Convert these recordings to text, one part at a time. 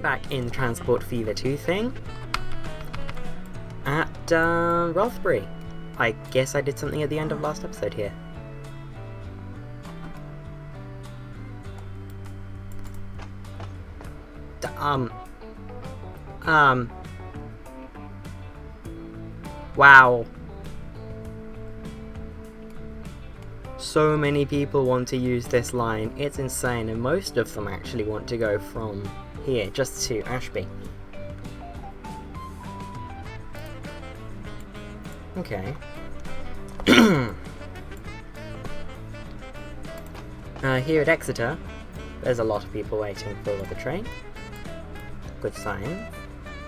back in the Transport Fever 2 thing at Rothbury. I guess I did something at the end of last episode here. Wow. So many people want to use this line, it's insane, and most of them actually want to go from here just to Ashby. Okay. Here at Exeter, there's a lot of people waiting for the train. Good sign.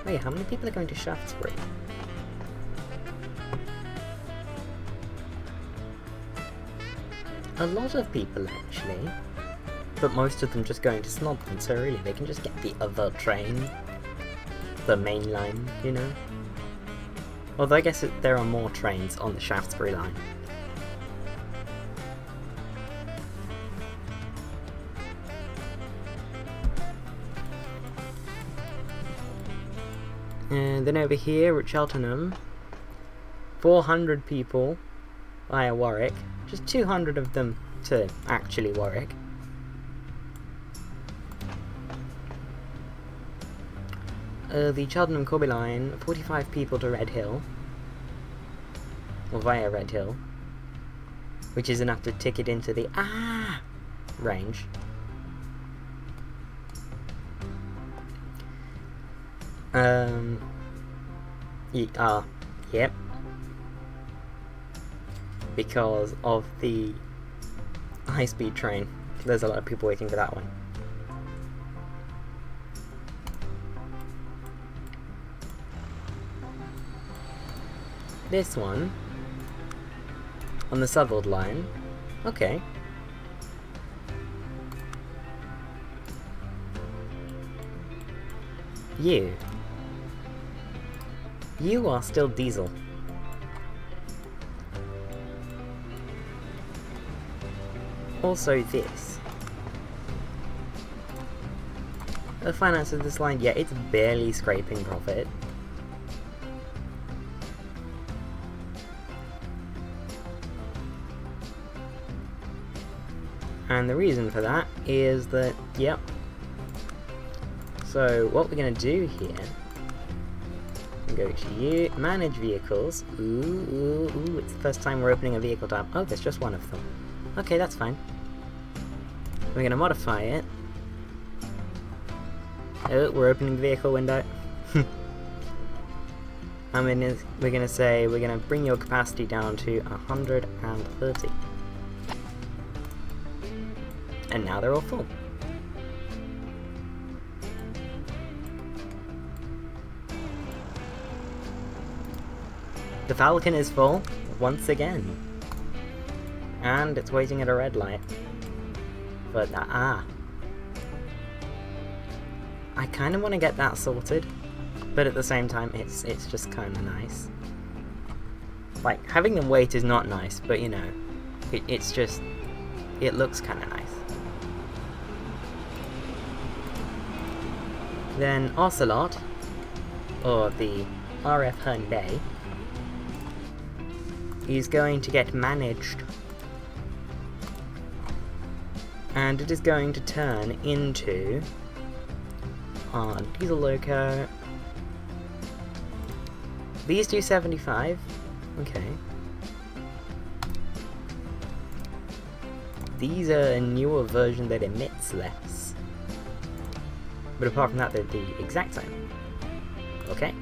Wait, how many people are going to Shaftesbury? A lot of people actually, but most of them just going to Snodland, so really they can just get the other train, the main line, you know? Although I guess there are more trains on the Shaftesbury line. And then over here at Cheltenham, 400 people via Warwick. Just 200 of them to actually Warwick. The Cheltenham Corby line, 45 people to Red Hill. Or via Red Hill. Which is enough to ticket into the range. Yep. Because of the high-speed train. There's a lot of people waiting for that one. This one, on the Southwold line, okay. You are still diesel. Also this. The finance of this line, yeah, it's barely scraping profit. And the reason for that is that, yep. So what we're going to do here, go to you, manage vehicles. Ooh, it's the first time we're opening a vehicle tab. Oh, there's just one of them. Okay, that's fine. We're going to modify it. Oh, we're opening the vehicle window. I mean, we're going to say we're going to bring your capacity down to 130. And now they're all full. The Falcon is full, once again. And it's waiting at a red light. But, I kind of want to get that sorted. But at the same time, it's just kind of nice. Like, having them wait is not nice, but you know, it's just, it looks kind of nice. Then Ocelot, or the RF Hyundai, is going to get managed. And it is going to turn into Diesel Loco. These do 75. Okay. These are a newer version that emits less. But apart from that, they're the exact same. Okay.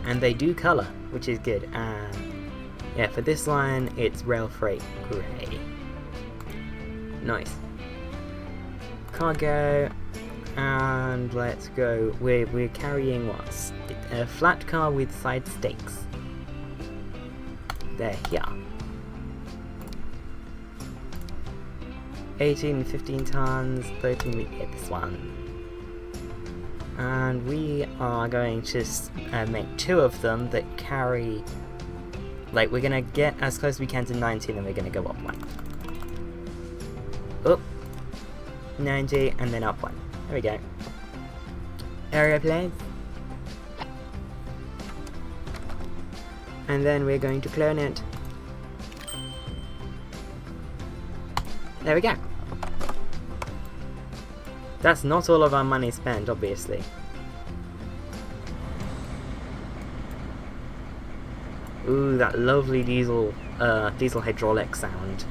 And they do colour, which is good. And yeah, for this line, it's Rail Freight Grey. Nice. Cargo. And let's go. We're carrying what? A flat car with side stakes. There, here. 18 and 15 tons, 13 we get this one. And we are going to make 2 of them that carry, like, we're going to get as close as we can to 90, and then we're going to go up 1. Up, 90, and then up 1. There we go. area, please. And then we're going to clone it. There we go. That's not all of our money spent, obviously. Ooh, that lovely diesel hydraulic sound.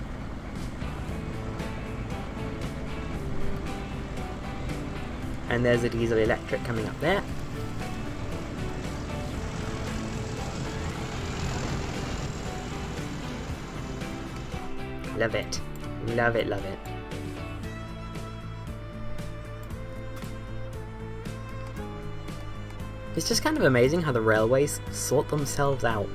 And there's a diesel electric coming up there. Love it. Love it, love it. It's just kind of amazing how the railways sort themselves out.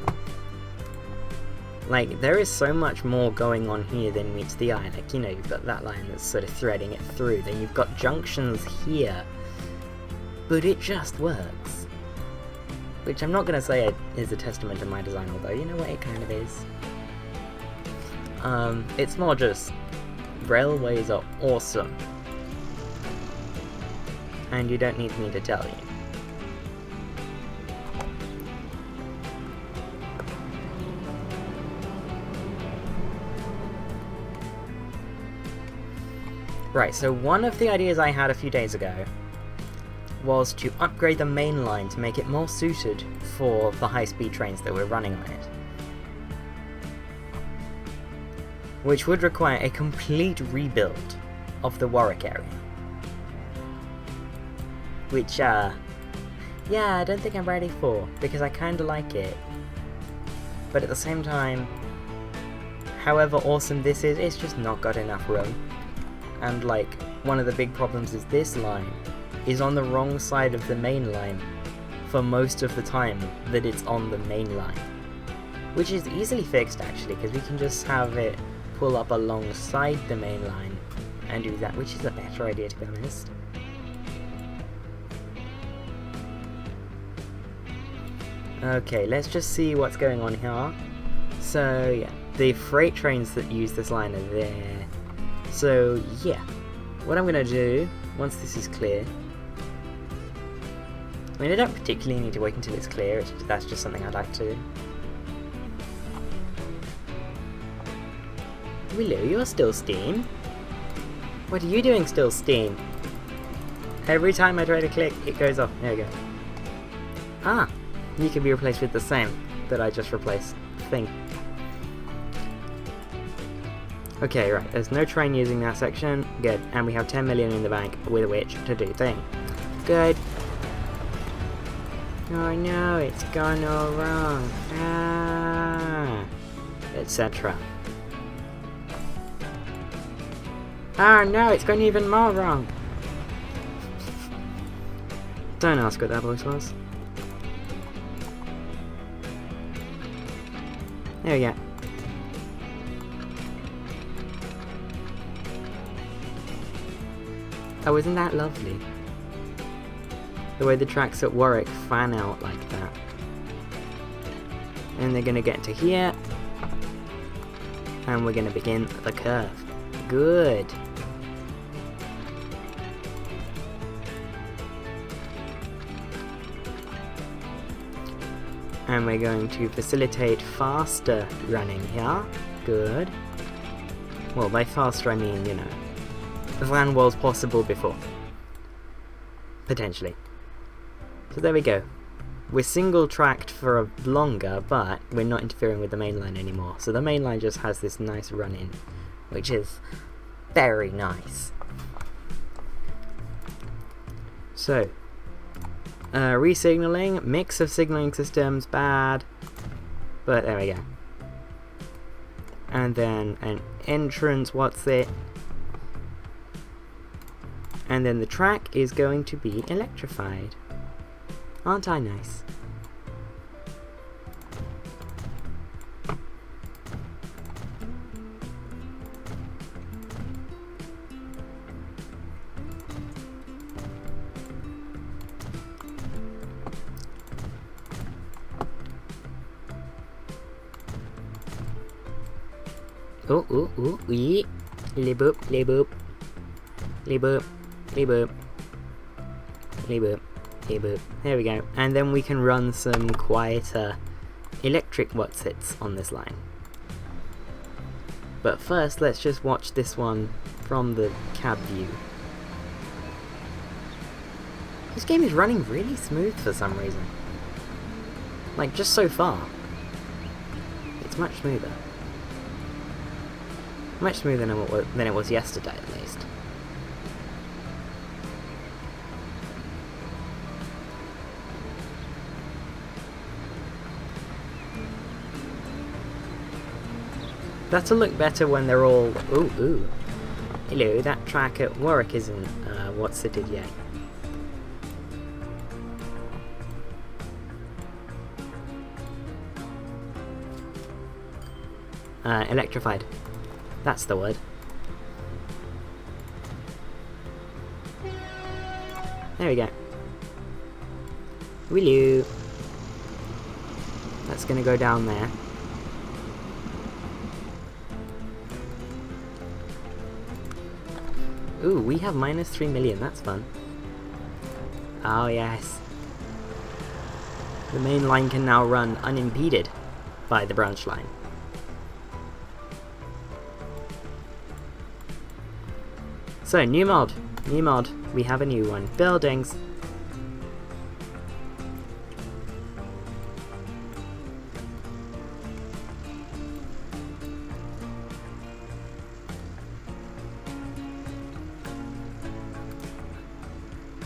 Like, there is so much more going on here than meets the eye. Like, you know, you've got that line that's sort of threading it through. Then you've got junctions here. But it just works. Which I'm not going to say is a testament to my design, although you know what, it kind of is. It's more just, railways are awesome. And you don't need me to tell you. Right, so one of the ideas I had a few days ago was to upgrade the main line to make it more suited for the high-speed trains that we're running on it. Which would require a complete rebuild of the Warwick area. Which, yeah, I don't think I'm ready for, because I kinda like it. But at the same time, however awesome this is, it's just not got enough room. And like, one of the big problems is this line is on the wrong side of the main line for most of the time that it's on the main line. Which is easily fixed actually, because we can just have it pull up alongside the main line and do that, which is a better idea to be honest. Okay, let's just see what's going on here. So yeah, the freight trains that use this line are there. So yeah, what I'm going to do, once this is clear, I mean I don't particularly need to wait until it's clear, that's just something I'd like to do. Willow, you're still Steam? What are you doing still, Steam? Every time I try to click, it goes off. There we go. Ah, you can be replaced with the same that I just replaced thing. Okay, right, there's no train using that section. Good, and we have 10 million in the bank with which to do thing. Good. Oh no, it's gone all wrong. Ah, etc. Oh no, it's gone even more wrong. Don't ask what that voice was. There we go. Oh, isn't that lovely? The way the tracks at Warwick fan out like that. And they're gonna get to here. And we're gonna begin the curve. Good. And we're going to facilitate faster running here. Good. Well, by faster I mean, you know, than was possible before. Potentially. So there we go. We're single tracked for longer, but we're not interfering with the main line anymore. So the main line just has this nice run in, which is very nice. So, re-signaling, mix of signaling systems, bad, but there we go. And then an entrance, what's it? And then the track is going to be electrified. Aren't I nice? Oh, oh, oh, wee. Liboop, liboop. Liboop, liboop. Liboop. Hey boop. There we go. And then we can run some quieter electric whatsits on this line. But first, let's just watch this one from the cab view. This game is running really smooth for some reason. Like, just so far. It's much smoother. Much smoother than it was yesterday, at least. That'll look better when they're all... Ooh. Hello, that track at Warwick isn't whatsitted yet. Electrified. That's the word. There we go. Hello. That's gonna go down there. Ooh, we have minus 3 million, that's fun. Oh yes. The main line can now run unimpeded by the branch line. So, new mod, we have a new one. Buildings.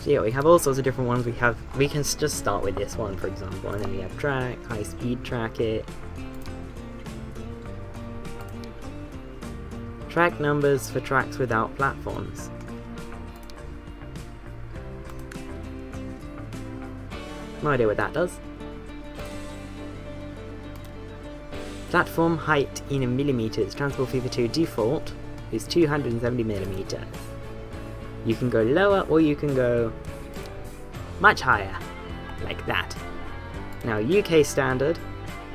So yeah, we have all sorts of different ones. We can just start with this one, for example, and then we have track, high speed track it. Track numbers for tracks without platforms. No idea what that does. Platform height in millimeters. Transport Fever 2 default is 270 millimeters. You can go lower or you can go much higher, like that. Now UK standard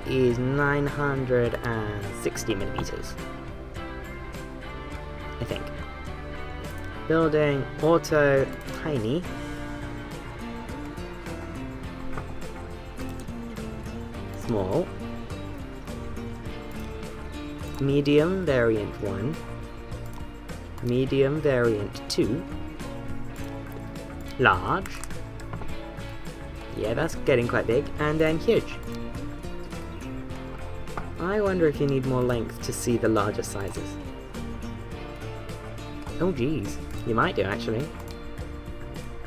is 960 millimeters. I think. Building, auto, tiny. Small. Medium variant 1. Medium variant 2. Large. Yeah, that's getting quite big. And then huge. I wonder if you need more length to see the larger sizes. Oh geez, you might do actually.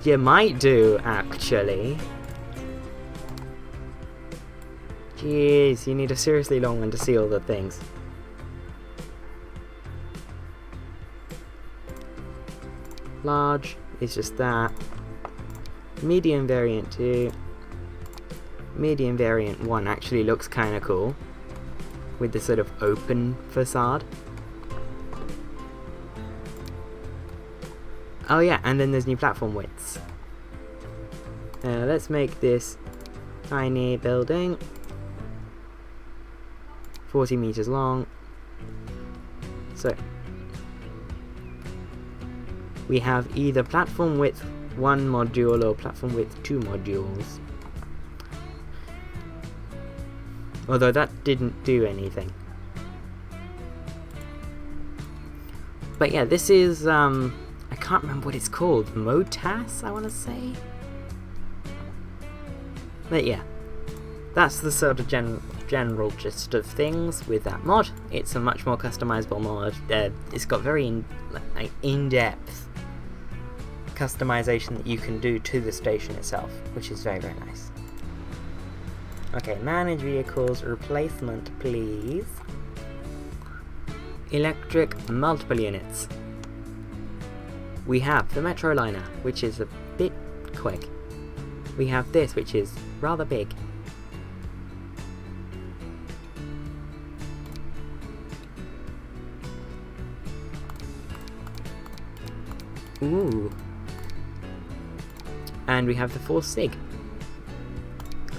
You might do actually. Jeez, you need a seriously long one to see all the things. Large is just that. Medium variant 2. Medium variant 1 actually looks kinda cool. With the sort of open facade. Oh yeah, and then there's new platform widths. Let's make this tiny building. 40 meters long. So, we have either platform width 1 module or platform width 2 modules. Although that didn't do anything. But yeah, this is, I can't remember what it's called. MOTAS, I want to say? But yeah, that's the sort of general gist of things with that mod. It's a much more customizable mod. It's got very in-depth customization that you can do to the station itself, which is very, very nice. Okay, manage vehicles, replacement please. Electric multiple units. We have the Metroliner, which is a bit quick. We have this, which is rather big. Ooh. And we have the 4 Sig.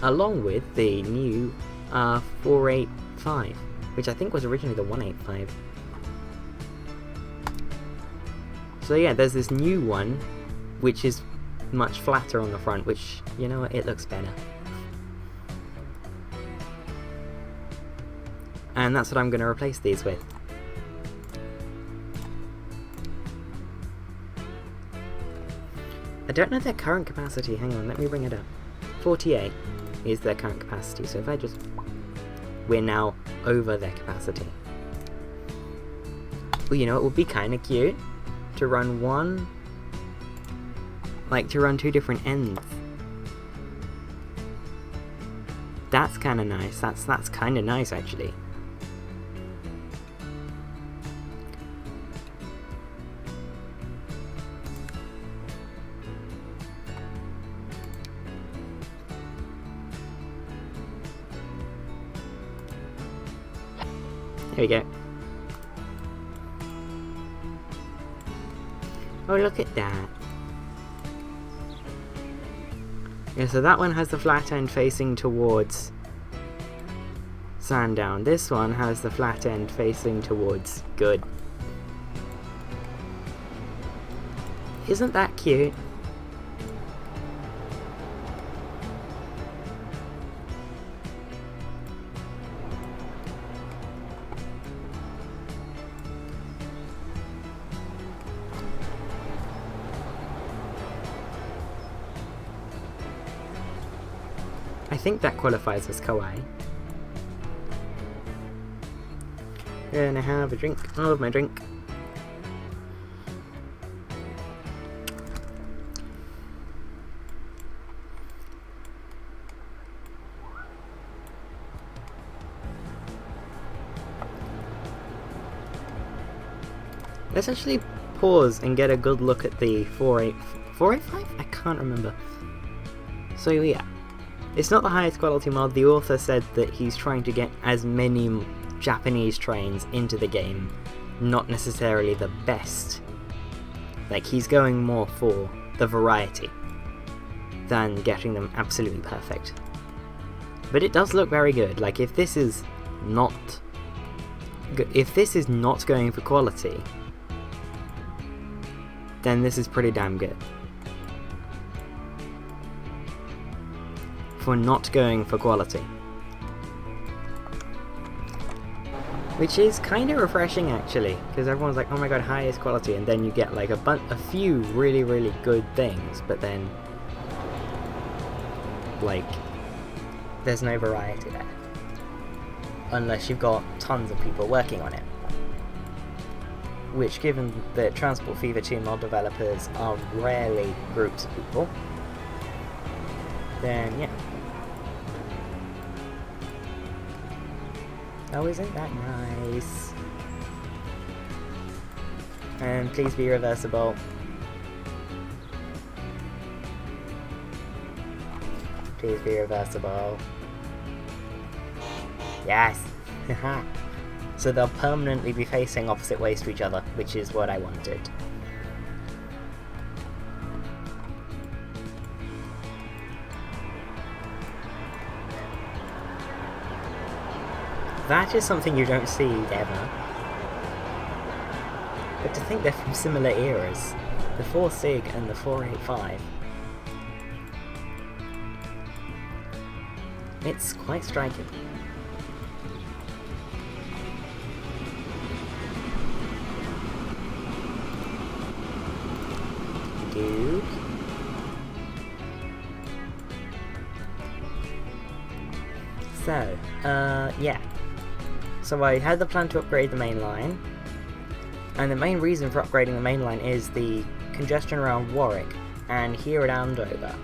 Along with the new 485, which I think was originally the 185. So yeah, there's this new one, which is much flatter on the front, which, you know what, it looks better. And that's what I'm going to replace these with. I don't know their current capacity, hang on, let me bring it up. 48 is their current capacity, so if I just... We're now over their capacity. Well, you know, it would be kind of cute to run one... Like, to run two different ends. That's kind of nice, that's kind of nice, actually. There we go. Oh, look at that. Yeah, so that one has the flat end facing towards Sandown. This one has the flat end facing towards Good. Isn't that cute? I think that qualifies as kawaii. Gonna have a drink. I love my drink. Let's actually pause and get a good look at the 485? I can't remember. So yeah. It's not the highest quality mod. The author said that he's trying to get as many Japanese trains into the game, not necessarily the best. Like, he's going more for the variety than getting them absolutely perfect. But it does look very good. Like, if this is not going for quality, then this is pretty damn good. For not going for quality. Which is kind of refreshing, actually, because everyone's like, oh my god, highest quality, and then you get like a few really, really good things, but then like there's no variety there. Unless you've got tons of people working on it. Which, given that Transport Fever 2 mod developers are rarely groups of people, then yeah. Oh, isn't that nice? And please be reversible. Please be reversible. Yes! So they'll permanently be facing opposite ways to each other, which is what I wanted. That is something you don't see ever. But to think they're from similar eras, the 4 Sig and the 485. It's quite striking. Dude. So, yeah. So I had the plan to upgrade the main line, and the main reason for upgrading the main line is the congestion around Warwick and here at Andover,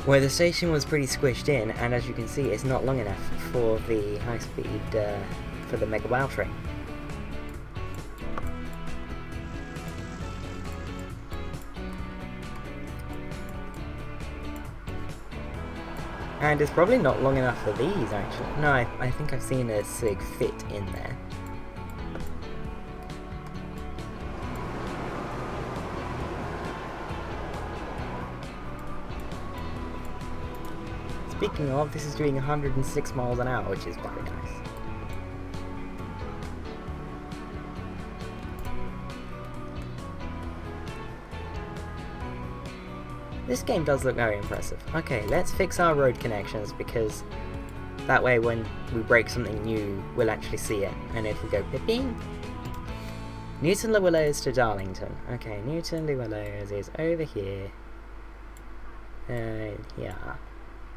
where the station was pretty squished in, and as you can see it's not long enough for the high speed, for the Mega WoW train. And it's probably not long enough for these, actually. No, I think I've seen a Sig fit in there. Speaking of, this is doing 106 miles an hour, which is very nice. This game does look very impressive. Okay, let's fix our road connections, because that way when we break something new, we'll actually see it, and it'll go ping. Newton-le-Willows to Darlington. Okay, Newton-le-Willows is over here. Yeah.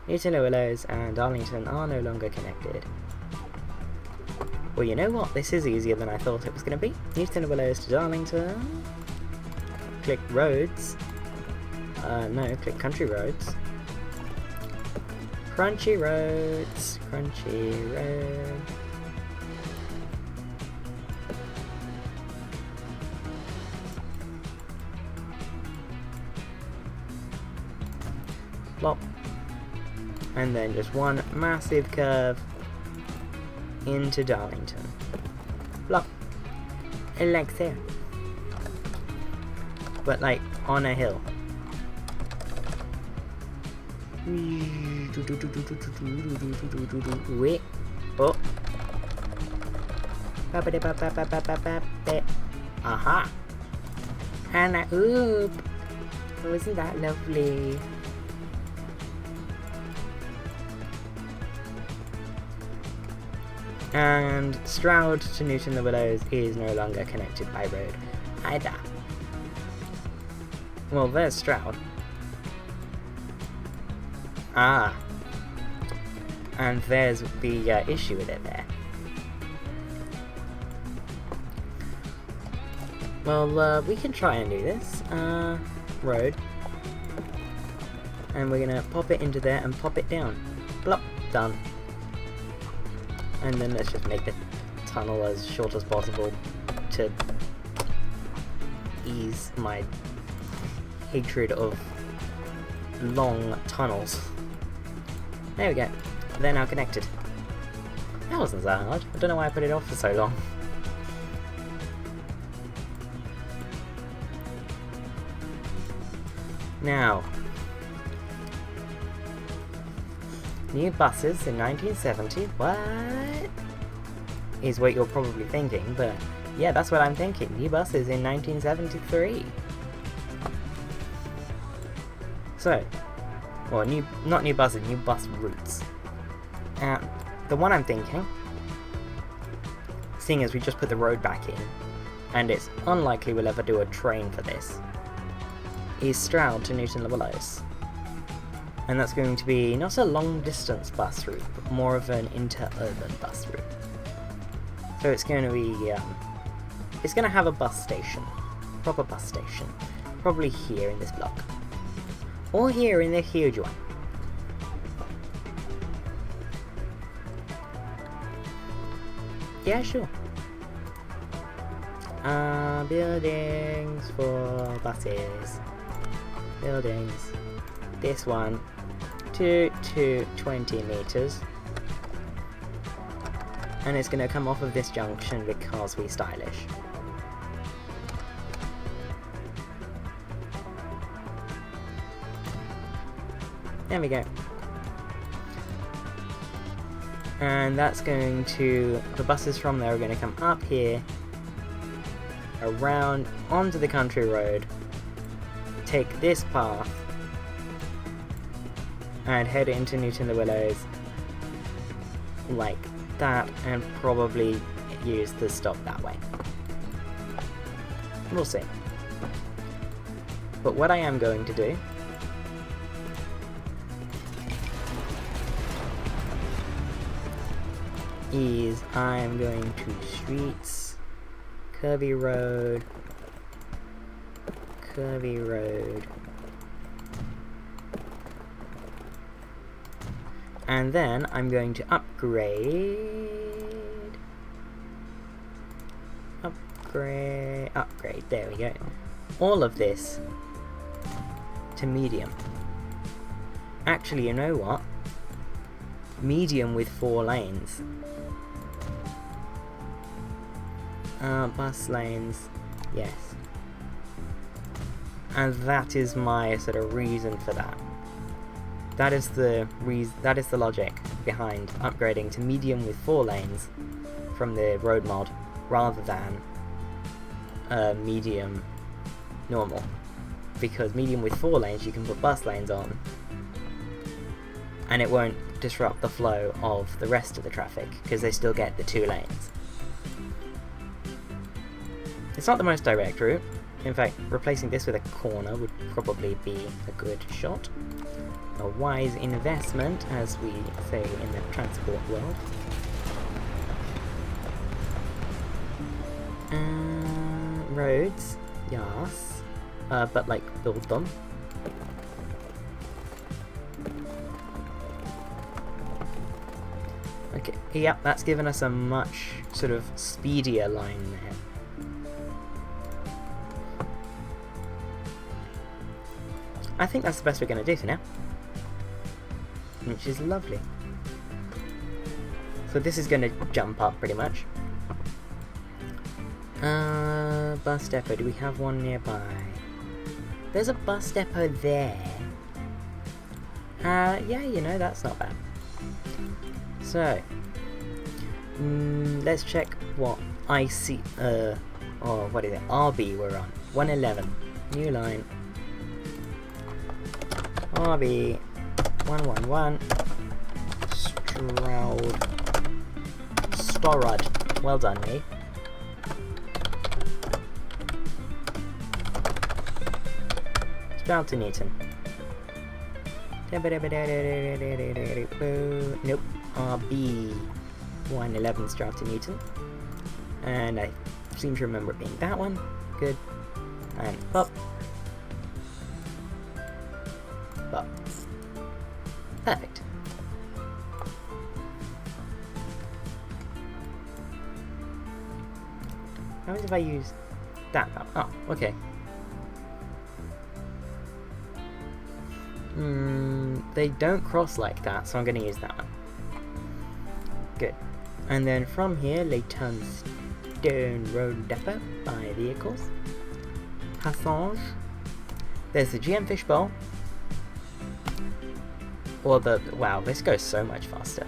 Newton-le-Willows and Darlington are no longer connected. Well, you know what? This is easier than I thought it was going to be. Newton-le-Willows to Darlington. Click roads. No, click country roads. Crunchy roads. Crunchy road. Plop. And then just one massive curve into Darlington. Plop. And like so. But like on a hill. Wait. Oh. Aha. And oop. Wasn't that lovely? And Stroud to Newton-le-Willows is no longer connected by road either. Well, there's Stroud. Ah. And there's the issue with it there. Well, we can try and do this. Road. And we're gonna pop it into there and pop it down. Plop. Done. And then let's just make the tunnel as short as possible to ease my hatred of long tunnels. There we go. They're now connected. That wasn't that hard. I don't know why I put it off for so long. Now, new buses in 1970. What? Is what you're probably thinking, but yeah, that's what I'm thinking. New buses in 1973. So, or not new buses, new bus routes. The one I'm thinking, seeing as we just put the road back in, and it's unlikely we'll ever do a train for this, is Stroud to Newton-le-Willows. And that's going to be not a long distance bus route, but more of an inter-urban bus route. So it's going to be, it's going to have a bus station, proper bus station, probably here in this block. Or here in the huge one. Yeah, sure. Buildings for buses. Buildings. This one. 20 meters. And it's going to come off of this junction because we're stylish. There we go. And that's going to, the buses from there are going to come up here, around onto the country road, take this path, and head into Newton-le-Willows like that, and probably use the stop that way. We'll see. But what I am going to do is I'm going to streets, curvy road, and then I'm going to upgrade, there we go, all of this to medium. Actually, you know what? Medium with 4 lanes. Bus lanes, yes. And that is my sort of reason for that. That is the logic behind upgrading to medium with 4 lanes from the road mod, rather than medium normal. because medium with 4 lanes you can put bus lanes on, and it won't disrupt the flow of the rest of the traffic because they still get the 2 lanes. It's not the most direct route. In fact, replacing this with a corner would probably be a good shot. A wise investment, as we say in the transport world. Roads, yes. But like, build them. Okay, yep, that's given us a much sort of speedier line there. I think that's the best we're going to do for now. Which is lovely. So this is going to jump up pretty much. Bus depot, do we have one nearby? There's a bus depot there. Yeah, you know, that's not bad. So, let's check what IC, or what is it, RB we're on. 111, new line. RB 111 Storrod. Well done, me. Stroud to Newton. Nope. RB 111 Stroud to Newton. And I seem to remember it being that one. Good. And up. Up. Perfect. How is if I use that? Oh, okay. They don't cross like that, so I'm going to use that one. Good. And then from here, Leytonstone Road Depot by vehicles. Passage. There's the GM Fishbowl. Or the... Wow, this goes so much faster.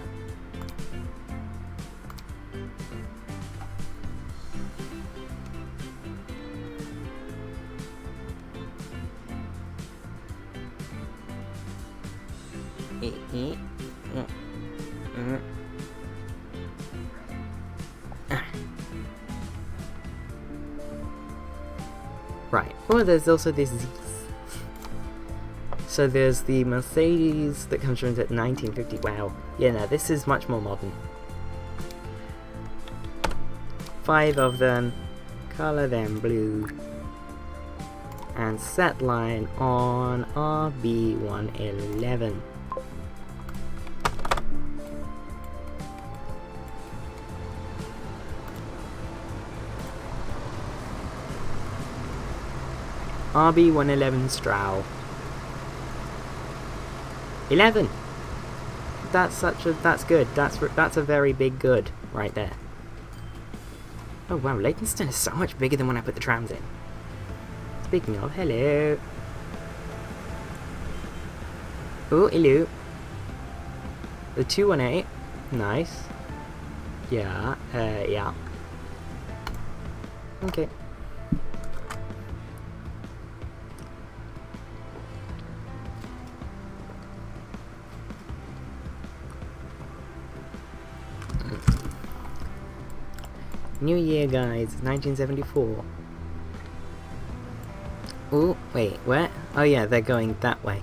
Right. Oh, there's also this Z. So there's the Mercedes that comes from 1950. Wow. Yeah, no, this is much more modern. 5 of them. Color them blue. And set line on RB111. RB111 Stroud. 11. That's good. That's a very big good right there. Oh wow, Leytonstone is so much bigger than when I put the trams in. Speaking of, hello. Oh, hello. The 218. Nice. Yeah. Yeah. Okay. New Year, guys, 1974. Oh, wait, where? Oh yeah, they're going that way.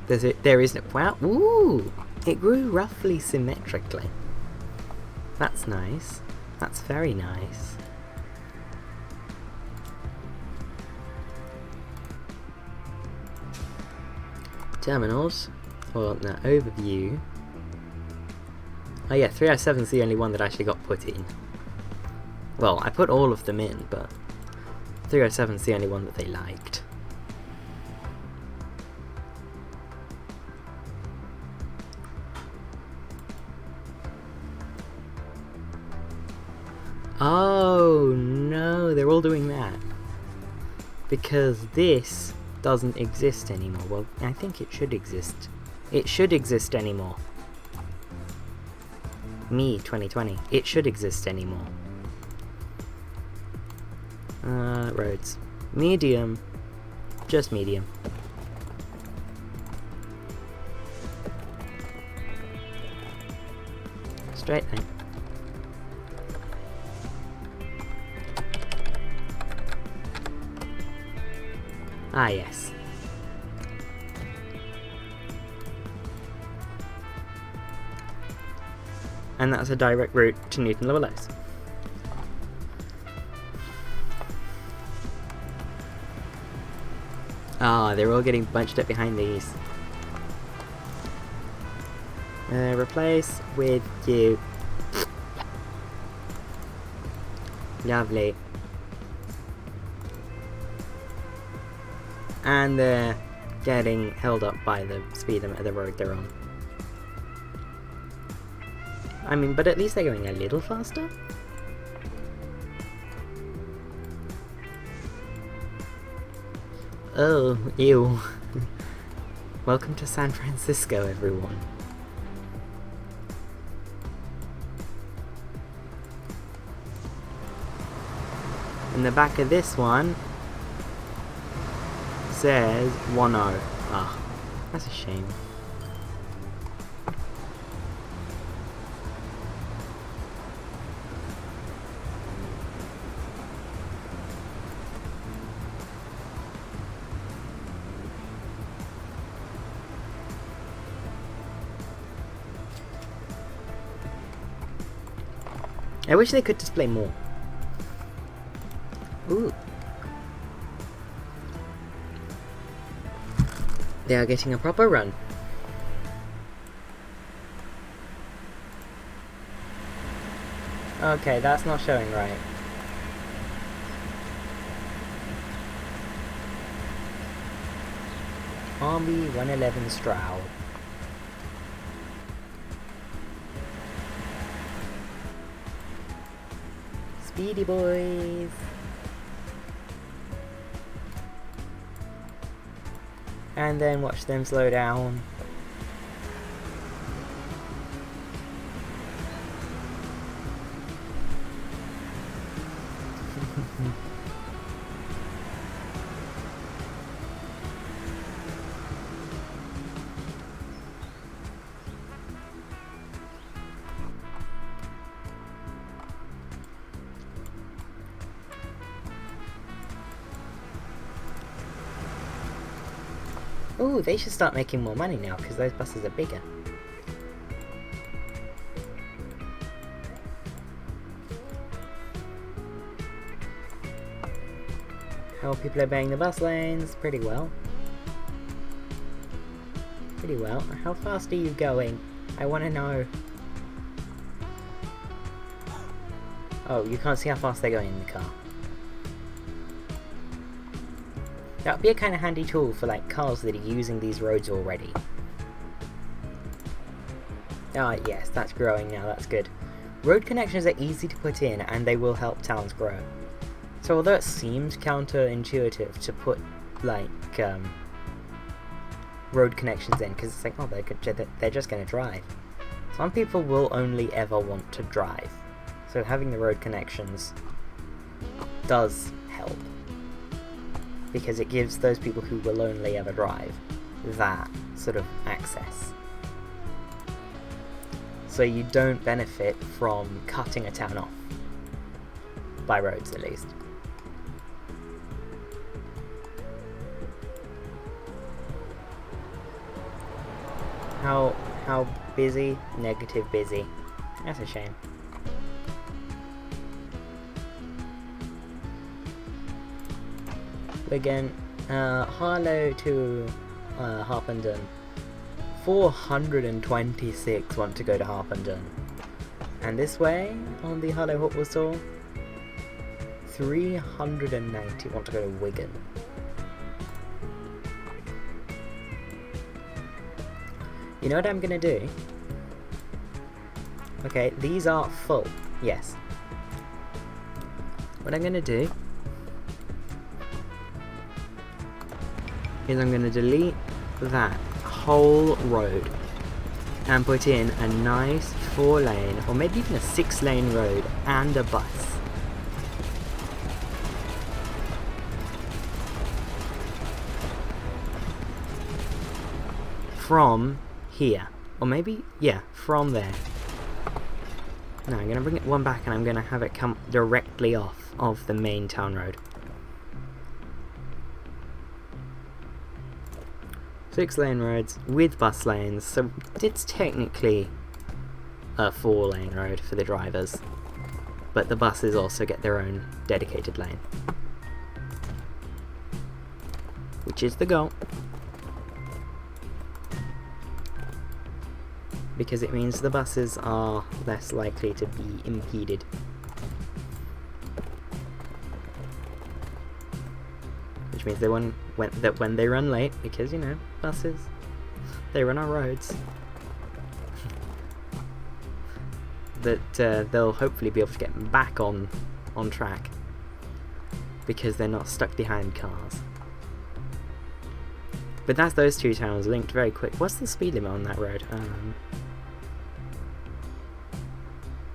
There is no... Wow, ooh! It grew roughly symmetrically. That's nice. That's very nice. Terminals. Well, no, overview. Oh yeah, 307 is the only one that actually got put in. Well, I put all of them in, but 307 is the only one that they liked. Oh no, they're all doing that. Because this doesn't exist anymore. Well, I think it should exist. It should exist anymore. Me, 2020. It should exist anymore. Roads. Medium. Just medium. Straight line. Ah, yes. And that's a direct route to Newton Lewis. Ah, they're all getting bunched up behind these. Replace with you. Lovely. And they're getting held up by the speed limit of the road they're on. I mean, but at least they're going a little faster. Oh, ew. Welcome to San Francisco, everyone. In the back of this one says 1-0. Ah, that's a shame. I wish they could display more. Ooh. They are getting a proper run. Okay, that's not showing right. Army 111 Stroud. Speedy boys. And then watch them slow down. Ooh, they should start making more money now because those buses are bigger. How are people obeying the bus lanes? Pretty well. Pretty well. How fast are you going? I want to know. Oh, you can't see how fast they're going in the car. That would be a kind of handy tool for like cars that are using these roads already. Ah, yes, that's growing now, that's good. Road connections are easy to put in and they will help towns grow. So although it seems counterintuitive to put like road connections in, because it's like, oh, they're just going to drive. Some people will only ever want to drive. So having the road connections does help. Because it gives those people who will only ever drive that sort of access. So you don't benefit from cutting a town off. By roads, at least. How busy? Negative busy. That's a shame. Again, Harlow to Harpenden. 426 want to go to Harpenden. And this way, on the Harlow Hopewhistle, 390 want to go to Wigan. You know what I'm gonna do? Okay, these are full, yes. What I'm gonna do is I'm going to delete that whole road and put in a nice 4-lane or maybe even a 6-lane road and a bus. from here. Or maybe, yeah, from there. No, I'm going to bring it one back and I'm going to have it come directly off of the main town road. 6-lane roads with bus lanes, so it's technically a 4-lane road for the drivers, but the buses also get their own dedicated lane, which is the goal, because it means the buses are less likely to be impeded. Which means they when they run late, because, you know, buses, they run our roads, that they'll hopefully be able to get back on track, because they're not stuck behind cars. But that's those two towns linked very quick. What's the speed limit on that road?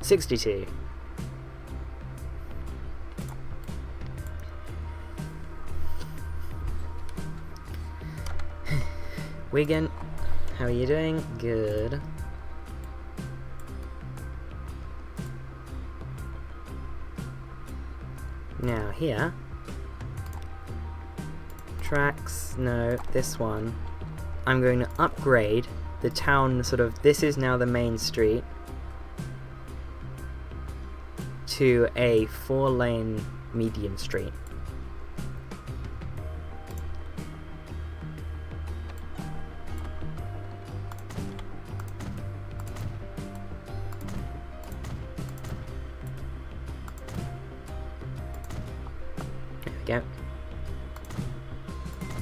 62. Wigan, how are you doing? Good. Now here, tracks, no, this one, I'm going to upgrade the town, sort of, this is now the main street, to a 4-lane medium street. There we go.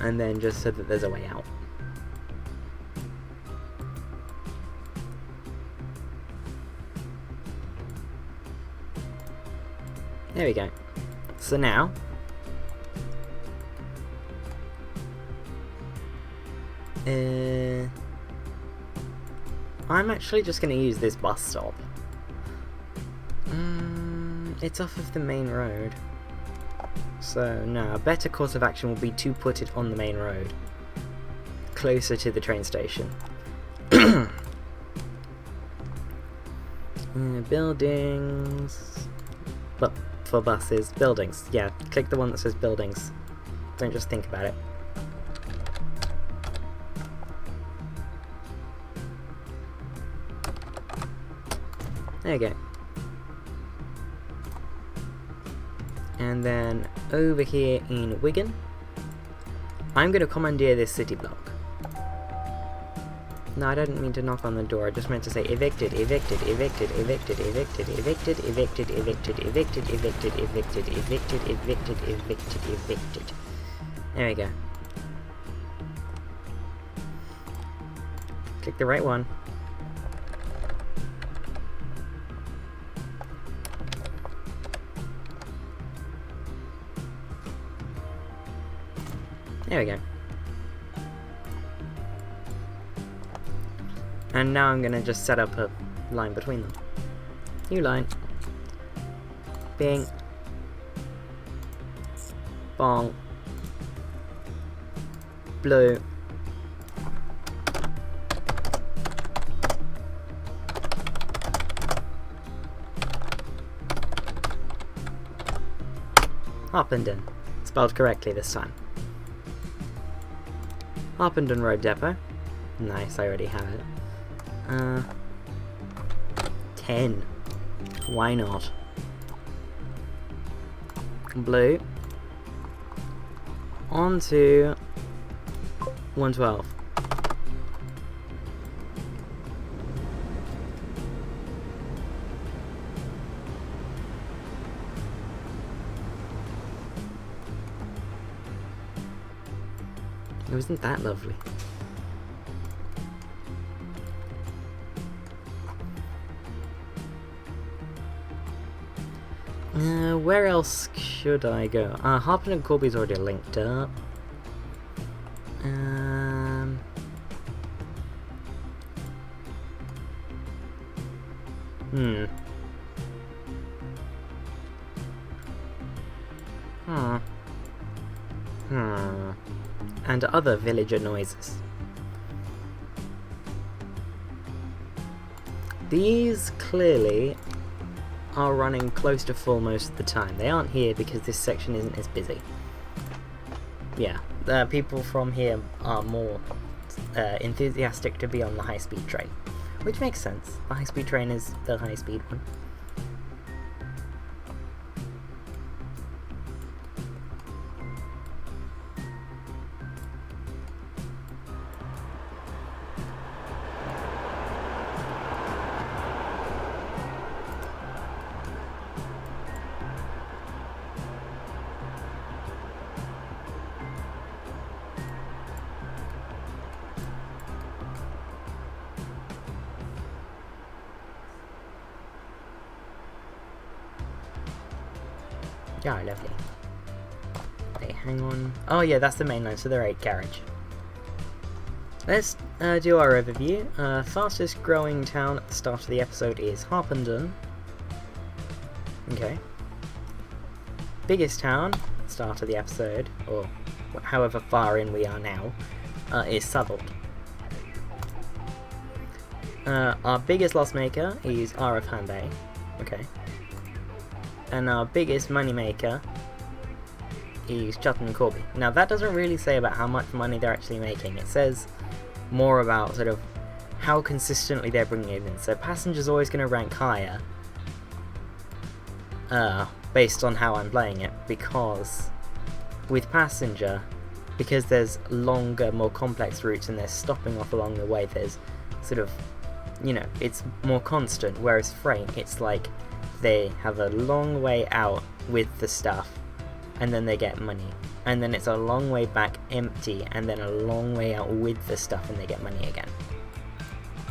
And then just so that there's a way out. There we go. So now, I'm actually just going to use this bus stop. It's off of the main road. So no, a better course of action will be to put it on the main road, closer to the train station. Buildings, but for buses, buildings, yeah, click the one that says buildings, don't just think about it. There you go. And then over here in Wigan, I'm going to commandeer this city block. No, I didn't mean to knock on the door, I just meant to say evicted, evicted, evicted, evicted, evicted, evicted, evicted, evicted, evicted, evicted, evicted, evicted, evicted, evicted, evicted. There we go. Click the right one. There we go. And now I'm gonna just set up a line between them. New line. Bing. Bong. Blue. Harpenden. Spelled correctly this time. Harpenden Road Depot. Nice, I already have it. 10. Why not? Blue. On to 112. Isn't that lovely? Where else should I go? Harpenden and Corby's already linked up. And other villager noises. These clearly are running close to full most of the time. They aren't here because this section isn't as busy. Yeah, people from here are more enthusiastic to be on the high-speed train, which makes sense. The high-speed train is the high-speed one. Yeah, lovely. Hey, hang on. Oh yeah, that's the main line, so they're 8 carriage. Let's do our overview. Fastest growing town at the start of the episode is Harpenden. Okay. Biggest town at the start of the episode, or however far in we are now, is Southwold. Our biggest loss maker is RF Hyundai. Okay. And our biggest moneymaker is Chutton and Corby. Now that doesn't really say about how much money they're actually making. It says more about sort of how consistently they're bringing it in. So Passenger's always going to rank higher based on how I'm playing it, because with Passenger, because there's longer, more complex routes and they're stopping off along the way, there's sort of, you know, it's more constant, whereas Freight, it's like they have a long way out with the stuff and then they get money, and then it's a long way back empty and then a long way out with the stuff and they get money again.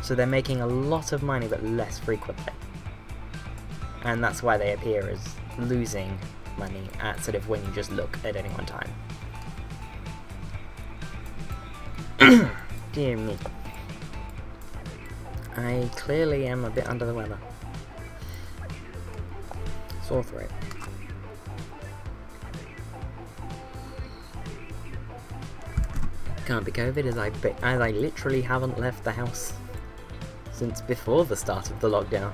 So they're making a lot of money but less frequently, and that's why they appear as losing money at sort of when you just look at any one time. Dear me, I clearly am a bit under the weather. Sore throat. Can't be COVID, as I literally haven't left the house since before the start of the lockdown.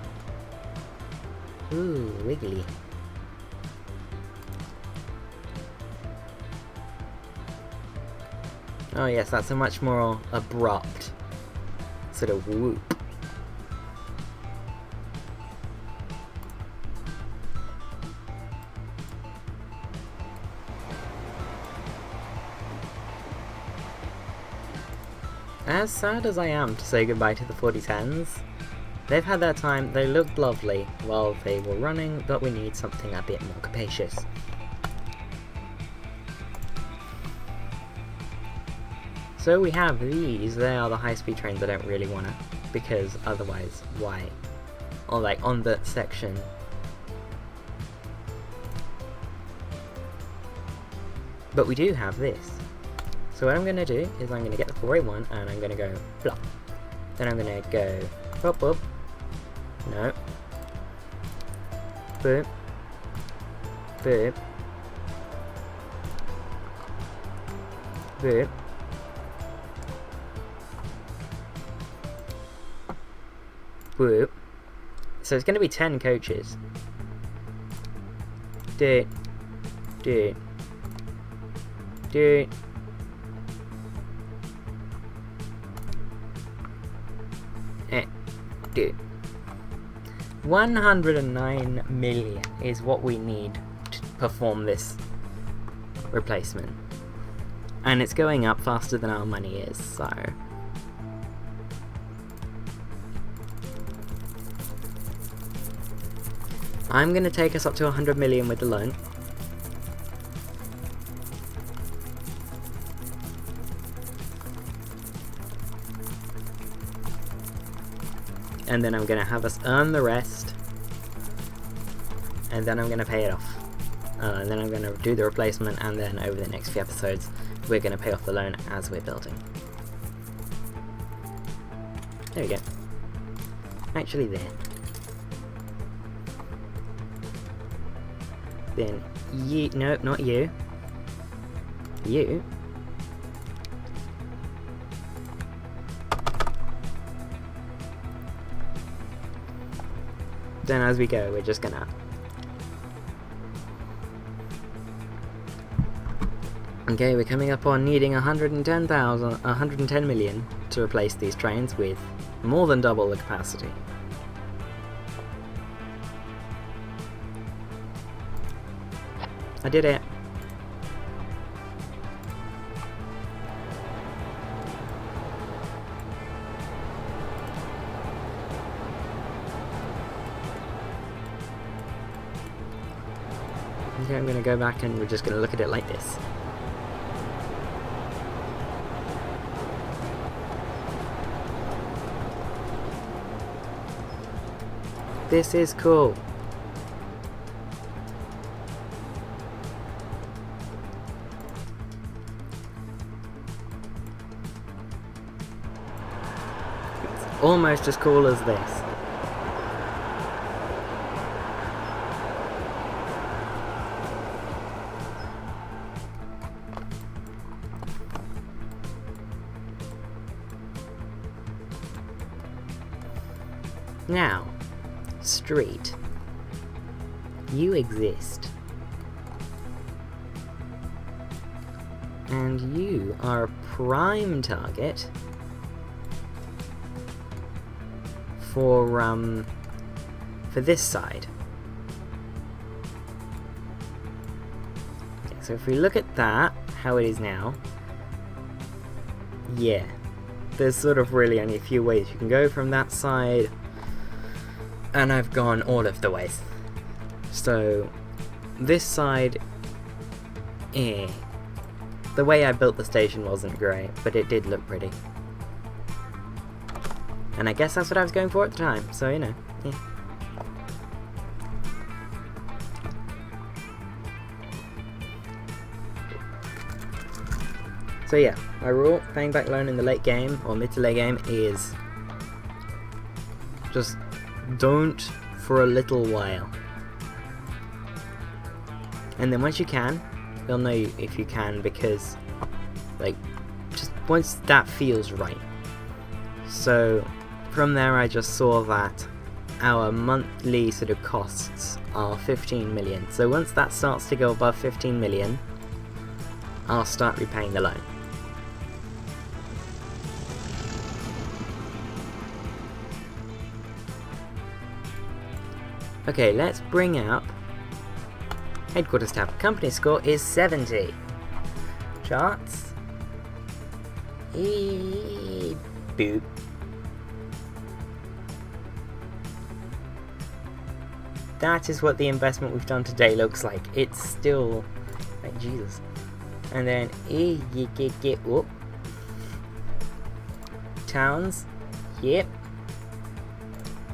Ooh, wiggly. Oh yes, that's a much more abrupt sort of whoop. As sad as I am to say goodbye to the 4010s, they've had their time, they looked lovely while they were running, but we need something a bit more capacious. So we have these. They are the high-speed trains I don't really want to, because otherwise, why? Or like on the section. But we do have this. So what I'm going to do is I'm going to get the 481 and I'm going to go plop. Then I'm going to go pop up. No. Boop. Boop. Boop. Boop. So it's going to be 10 coaches. Do. Do. Do. Do. 109 million is what we need to perform this replacement. And it's going up faster than our money is, so... I'm going to take us up to 100 million with the loan. And then I'm going to have us earn the rest. And then I'm going to pay it off. And then I'm going to do the replacement, and then over the next few episodes we're going to pay off the loan as we're building. There we go. Actually there. Then you, no, not you. You. then as we go, we're just gonna... Okay, we're coming up on needing 110 million to replace these trains with more than double the capacity. I did it! Okay, I'm going to go back and we're just going to look at it like this. This is cool. It's almost as cool as this. Now, street, you exist, and you are a prime target for this side. Okay, so if we look at that, how it is now, yeah, there's sort of really only a few ways you can go from that side. And I've gone all of the ways. So, this side, the way I built the station wasn't great, but it did look pretty. And I guess that's what I was going for at the time, so you know, yeah. So yeah, my rule, paying back loan in the late game, or mid to late game, is just don't for a little while. And then once you can, you'll know if you can, because like just once that feels right. So from there I just saw that our monthly sort of costs are 15 million. So once that starts to go above 15 million, I'll start repaying the loan. Okay, let's bring up headquarters tab. Company score is 70. Charts. Boop. That is what the investment we've done today looks like. It's still like Jesus. And then whoop. Towns. Yep.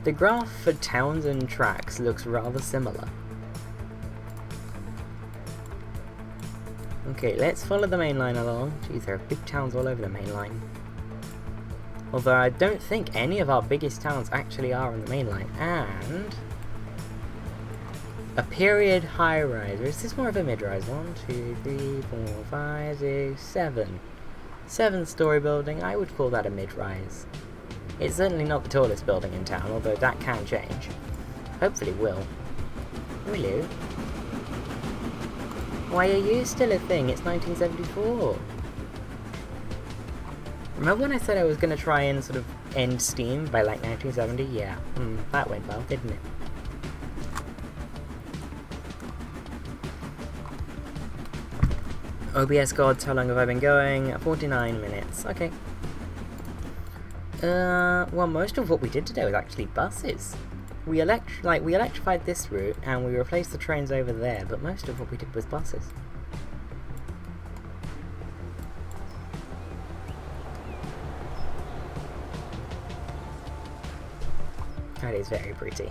The graph for towns and tracks looks rather similar. Okay, let's follow the main line along. Geez, there are big towns all over the main line. Although I don't think any of our biggest towns actually are on the main line. And a period high rise. Or is this more of a mid rise? 1, 2, 3, 4, 5, 6, 7. 7-story building. I would call that a mid rise. It's certainly not the tallest building in town, although that can change. Hopefully will. Hello. Why are you still a thing? It's 1974. Remember when I said I was going to try and sort of end Steam by like 1970? Yeah, that went well, didn't it? OBS gods, how long have I been going? 49 minutes. Okay. Well, most of what we did today was actually buses. We electrified this route and we replaced the trains over there, but most of what we did was buses. That is very pretty.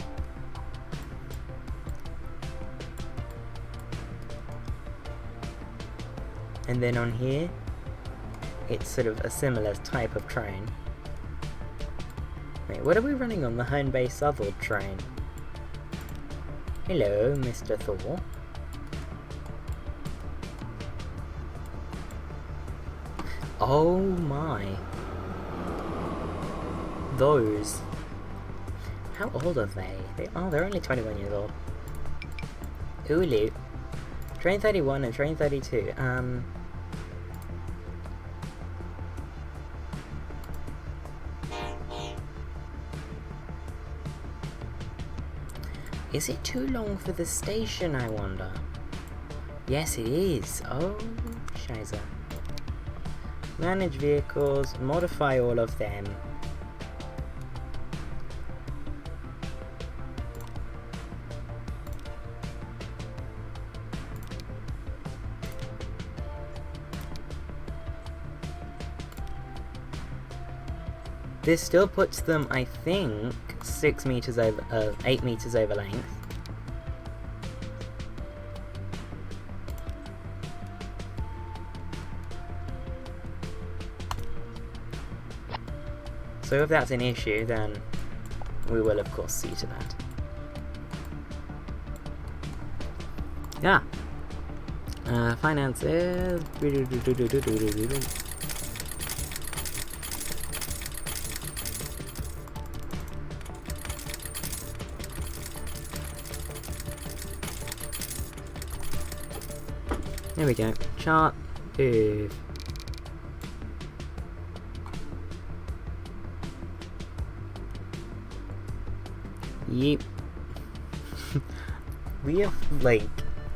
And then on here, it's sort of a similar type of train. Wait, what are we running on? The Herne Bay Southwold train. Hello, Mr. Thor. Oh my. Those. How old are they? They're only 21 years old. Ulu. Train 31 and Train 32. Is it too long for the station, I wonder? Yes, it is. Oh, scheiße. Manage vehicles, modify all of them. This still puts them, I think, 8 meters over length. So if that's an issue, then we will of course see to that. Yeah. Finances. There we go. Chart. Move. Yep. We have, like,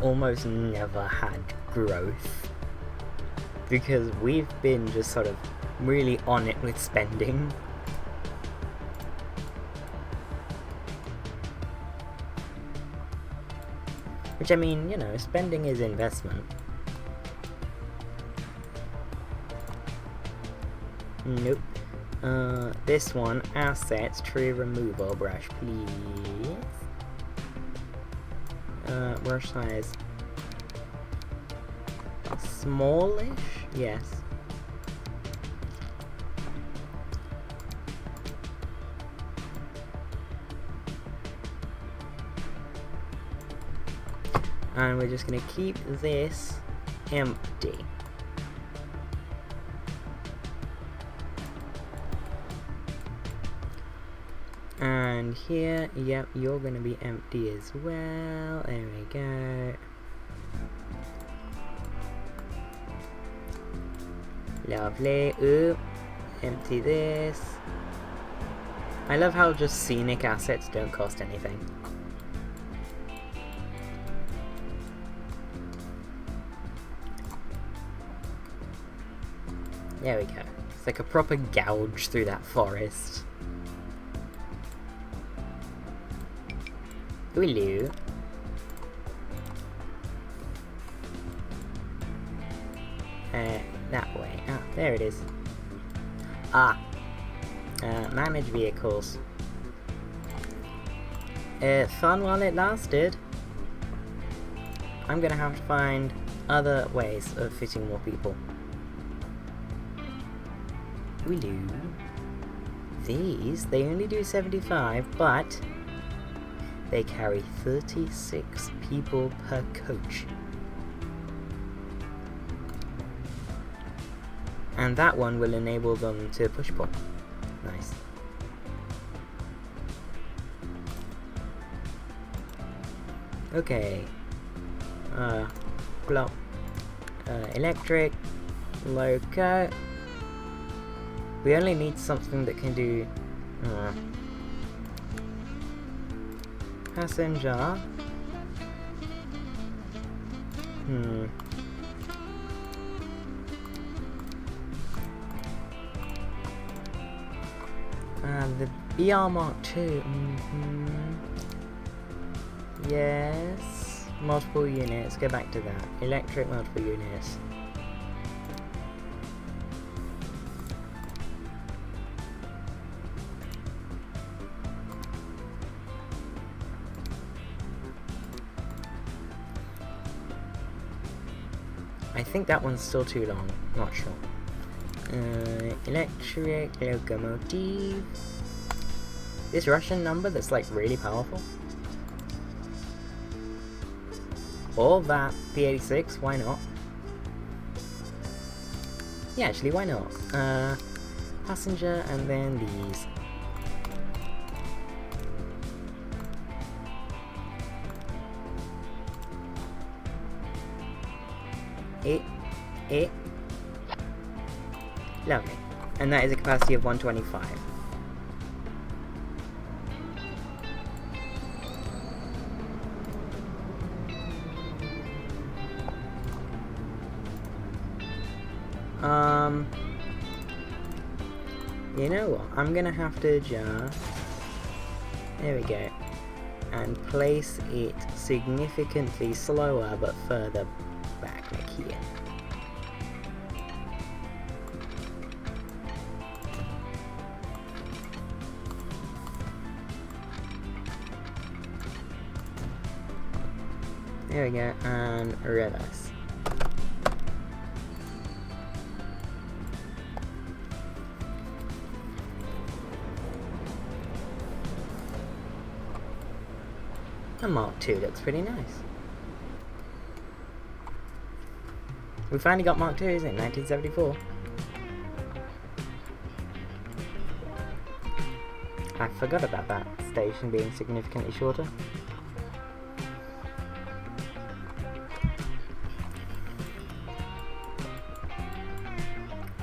almost never had growth. Because we've been just sort of really on it with spending. Which, I mean, you know, spending is investment. Nope. This one, assets, tree removal brush, please. Brush size. Smallish? Yes. And we're just gonna keep this empty. And here, yep, you're gonna be empty as well. There we go. Lovely. Ooh, empty this. I love how just scenic assets don't cost anything. There we go. It's like a proper gouge through that forest. Hello. That way. Ah, there it is. Manage vehicles. Fun while it lasted. I'm gonna have to find other ways of fitting more people. Hello. These, they only do 75, but they carry 36 people per coach. And that one will enable them to push-pull. Nice. Okay. Block. Electric. Loco. We only need something that can do... passenger. The BR Mark II. Yes. Multiple units. Go back to that. Electric multiple units. I think that one's still too long. Not sure. Electric locomotive. This Russian number that's like really powerful. Or that P86, why not? Yeah, actually, why not? Passenger and then these. it. Lovely. And that is a capacity of 125. You know what? I'm gonna have to just... There we go. And place it significantly slower but further back, like here. There we go, and reverse. The Mark II looks pretty nice. We finally got Mark IIs in 1974. I forgot about that station being significantly shorter.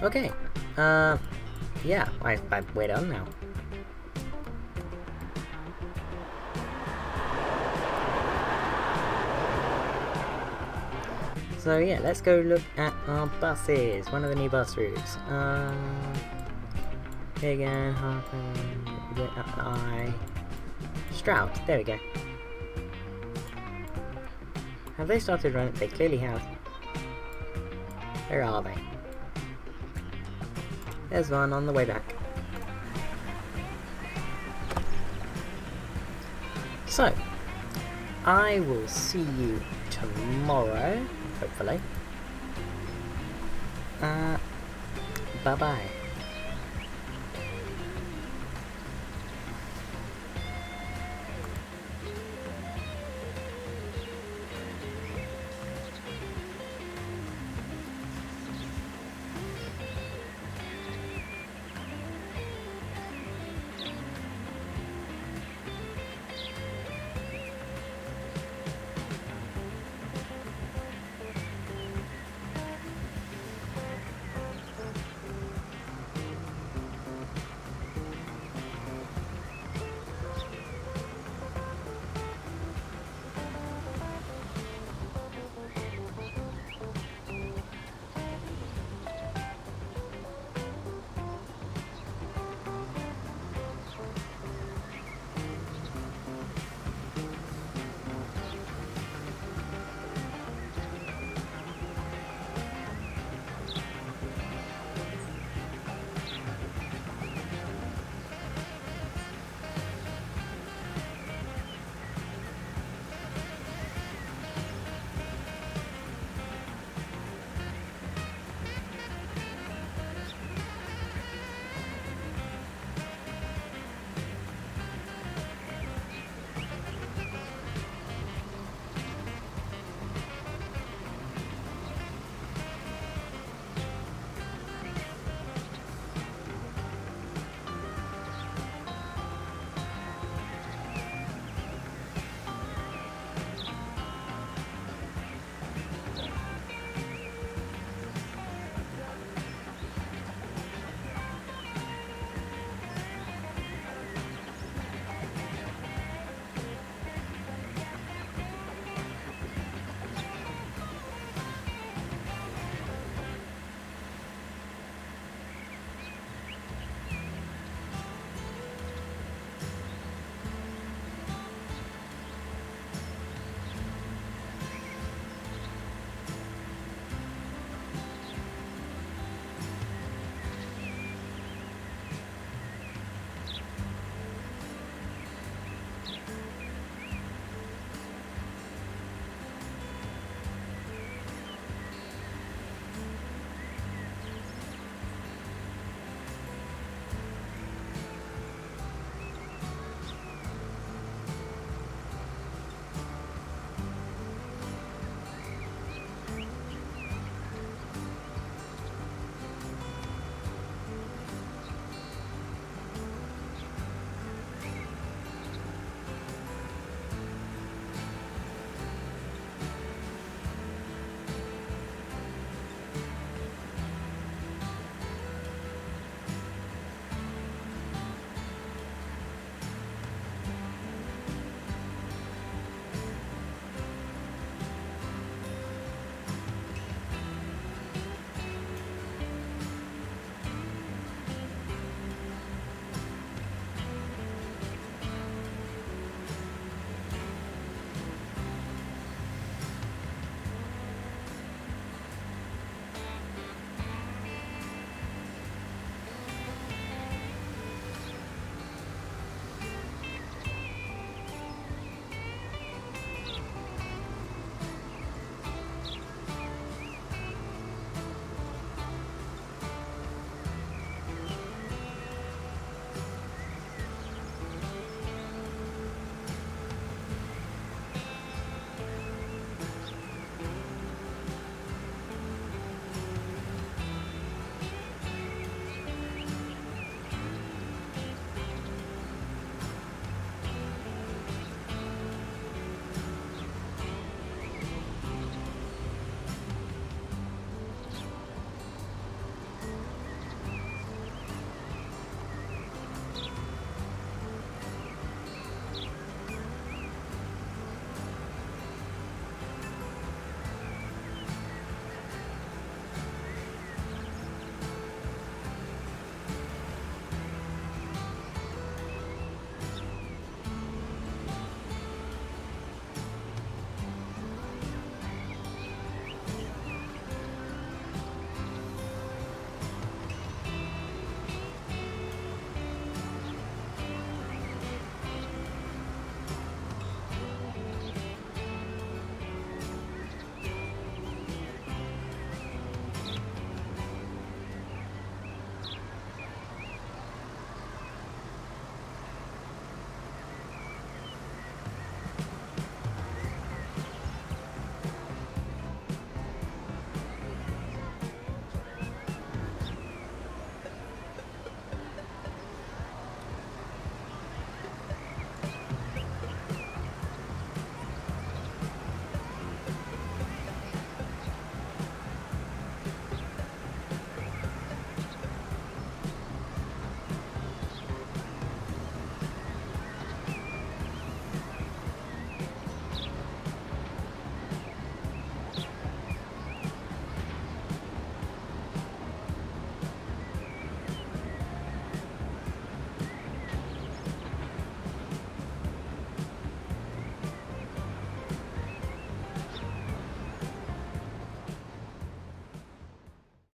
Okay, yeah, we're done now. So yeah, let's go look at our buses. One of the new bus routes. Again, Harpen, Stroud. There we go. Have they started running? They clearly have. Where are they? There's one on the way back. So, I will see you tomorrow, hopefully. Bye-bye.